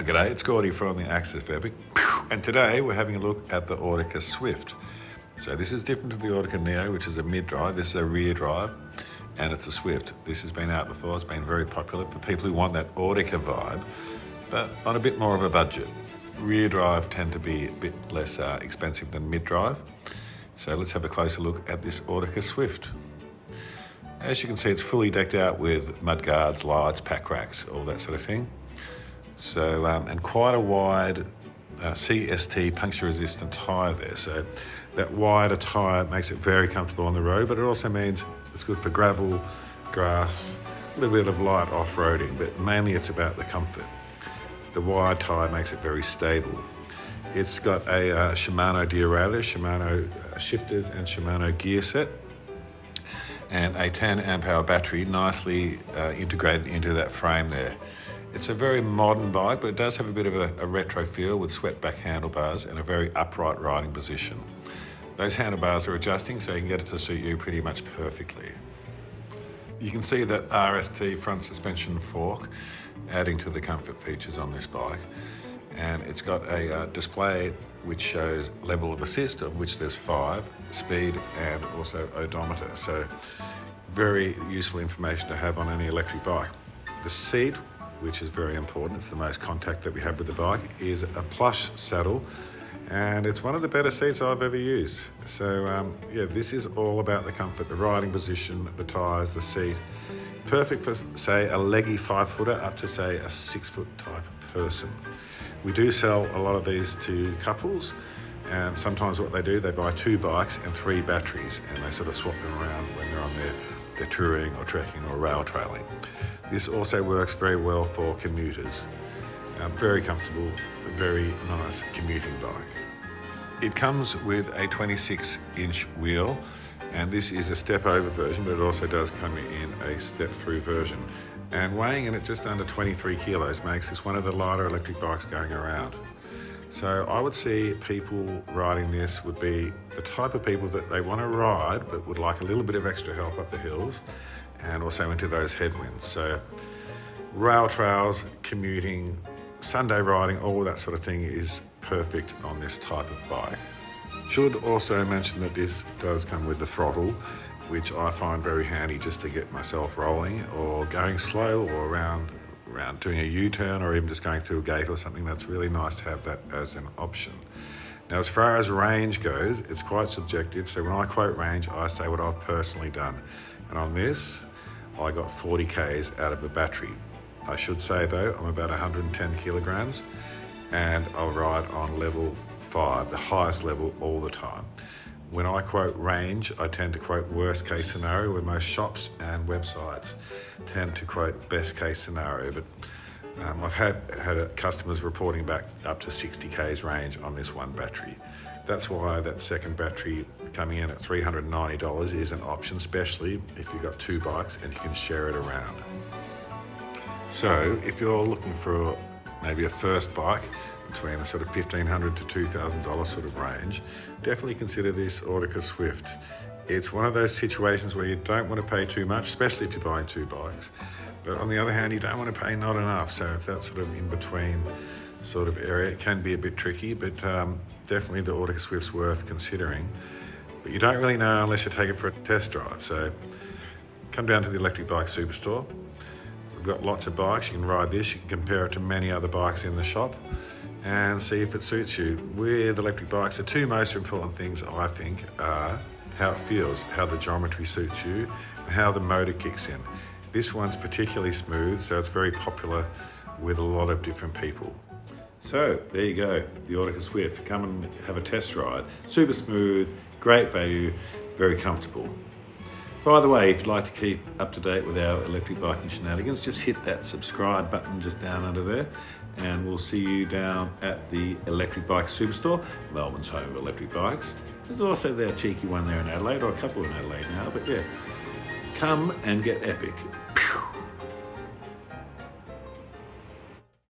G'day, it's Gordy from the Access for Ebike, and today we're having a look at the Ordica Swift. So this is different to the Ordica Neo, which is a mid-drive. This is a rear drive, and it's a Swift. This has been out before. It's been very popular for people who want that Ordica vibe, but on a bit more of a budget. Rear drive tend to be a bit less expensive than mid-drive. So let's have a closer look at this Ordica Swift. As you can see, it's fully decked out with mudguards, lights, pack racks, all that sort of thing. So, and quite a wide CST puncture resistant tyre there. So that wider tyre makes it very comfortable on the road, but it also means it's good for gravel, grass, a little bit of light off-roading, but mainly it's about the comfort. The wide tyre makes it very stable. It's got a Shimano derailleur, Shimano shifters and Shimano gear set, and a 10 amp hour battery nicely integrated into that frame there. It's a very modern bike, but it does have a bit of a retro feel with swept back handlebars and a very upright riding position. Those handlebars are adjusting, so you can get it to suit you pretty much perfectly. You can see that RST front suspension fork adding to the comfort features on this bike. And it's got a display which shows level of assist, of which there's 5, speed and also odometer. So very useful information to have on any electric bike. The seat, which is very important, it's the most contact that we have with the bike, is a plush saddle, and it's one of the better seats I've ever used. So yeah, this is all about the comfort, the riding position, the tyres, the seat. Perfect for, say, a leggy 5-footer up to, say, a 6-foot type person. We do sell a lot of these to couples, and sometimes what they do, they buy 2 bikes and 3 batteries, and they sort of swap them around when they're on their touring or trekking or rail trailing. This also works very well for commuters. Very comfortable, very nice commuting bike. It comes with a 26-inch wheel, and this is a step-over version, but it also does come in a step-through version. And weighing in at just under 23 kilos makes this one of the lighter electric bikes going around. So I would see people riding this would be the type of people that they want to ride but would like a little bit of extra help up the hills and also into those headwinds. So rail trails, commuting, Sunday riding, all that sort of thing is perfect on this type of bike. Should also mention that this does come with the throttle, which I find very handy just to get myself rolling or going slow or around doing a U-turn or even just going through a gate or something. That's really nice to have that as an option. Now, as far as range goes, it's quite subjective. So when I quote range, I say what I've personally done. And on this, I got 40 Ks out of a battery. I should say though, I'm about 110 kilograms and I'll ride on level 5, the highest level all the time. When I quote range, I tend to quote worst case scenario, where most shops and websites tend to quote best case scenario. But I've had customers reporting back up to 60 Ks range on this one battery. That's why that second battery coming in at $390 is an option, especially if you've got 2 bikes and you can share it around. So if you're looking for maybe a first bike between a sort of $1,500 to $2,000 sort of range, definitely consider this Ordica Swift. It's one of those situations where you don't want to pay too much, especially if you're buying 2 bikes. But on the other hand, you don't want to pay not enough. So it's that sort of in-between sort of area. It can be a bit tricky, but definitely the Ordica Swift's worth considering. But you don't really know unless you take it for a test drive. So come down to the Electric Bike Superstore. We've got lots of bikes. You can ride this. You can compare it to many other bikes in the shop and see if it suits you. With electric bikes, the 2 most important things, I think, are how it feels, how the geometry suits you, and how the motor kicks in. This one's particularly smooth, so it's very popular with a lot of different people. So there you go, the Ordica Swift. Come and have a test ride. Super smooth, great value, very comfortable. By the way, if you'd like to keep up to date with our electric biking shenanigans, just hit that subscribe button just down under there, and we'll see you down at the Electric Bike Superstore, Melbourne's home of electric bikes. There's also that cheeky one there in Adelaide, or a couple in Adelaide now, but yeah, come and get epic.